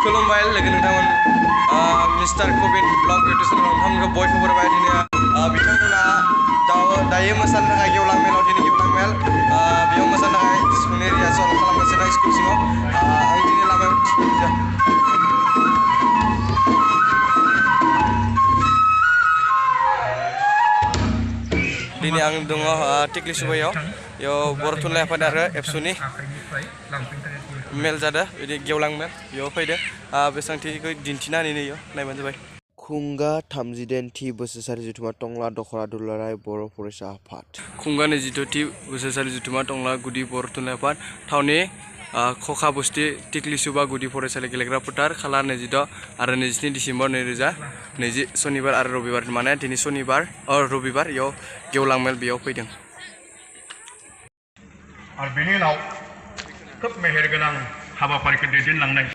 खुलुमबाय लोगो नोंथांमोन mister Kabin blog YouTube channel नोंथांमोनखौ बयखौबो बरायबाय दिनै बिथांमोना दायो मोसानो थाखाय गेवलां मेलाव दिनै गेवलां मेल बेयाव मोसानो थाखाय सिफुंनि रिहार्सेल खालामगासिनो स्कुल सिङाव आं दिनै लामायाव दिनै आं दङ टिक्लि सुबायाव बेयाव बर' थुनलाइ आफाद आरो एबसुनि मेल जादों बिदि गेवलां मेल बेयाव फैदो बेसेबांथिखौ दिन्थिनानै इयाव नायबानो जाबाय खुंगा 38थि बोसोरसारि जथुमा टंला दखरा दुलाराय बर' फरायसा आफाद खुंगा 22थि बोसोरसारि जथुमा टंला गुदि बर' थुनलाइ आफाद थावनि खखा बस्ति टिक्लि सुबा गुदि फरायसालि गेलेग्रा फोथार खाला 26 आरो 27 डिसेम्बर 2020 शनिबार आरो रबिबार माने दिनै शनिबार रबिबार इयाव गेवलां मेल बेयाव फैदों आरो बेनि उनाव खोब मेहेरगोनां हाबाफारिखौ दैदेनलांनाय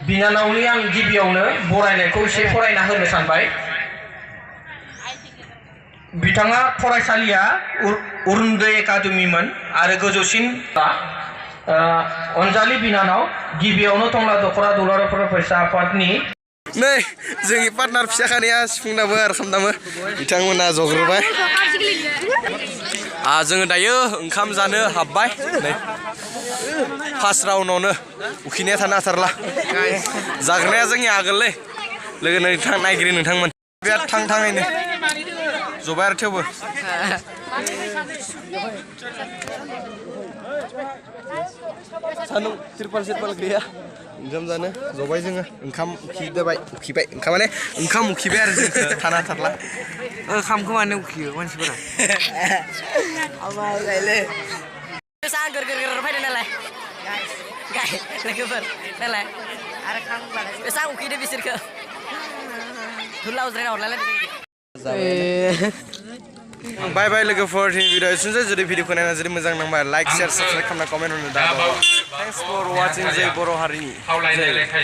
बिनानावनि आं गिबियावनो बरायनायखौ एसे फरायना होनो सानबाय बिथाङा फरायसालिया उरुन्दै एकाडेमिमोन आरो गोजौसिन अनजालि बिनानाव गिबियावनो टंला दखरा दुलाराय फरायसा आफादनि नै जोंनि पार्टनार फिसाखानिया सिफुंदाबो आरो खामदाबो बिथांमोना जग्रोबाय जोङो दायो ओंखाम जानो हाबबाय नै फार्स्ट राउन्डआवनो उखैनाया थानो हाथारला जाग्राया जोंनि आगोललै लोगो नोंथां नायगिरि नोंथांमोन बिराद थाङैनो जबाय आरो थेवबो सानदुं तिरपाल गैया ओंखाम जानो जबाय जोङो ओंखाम उखैबाय ओंखाम माने ओंखाम उखैबाय आरो जोंखौ थानो हाथारला ओंखामखौ मानो उखैयो मानसिफोरा सा गोर फैदो नालाय लोगोफोर नालाय आरो खाम बानाय सा उखैदो बिसोरखौ धुलाव जिरायना हरलाय बाय बाय लोगोफोर भिडिअ एसेनोसै जुदि भिडिअखौ नायना जुदि मोजां नांबाय लाइक शेयार साबस्क्राइब खालामना कमेन्ट होनो दा थेंक्स फर वाचिं जय बर' हारिनि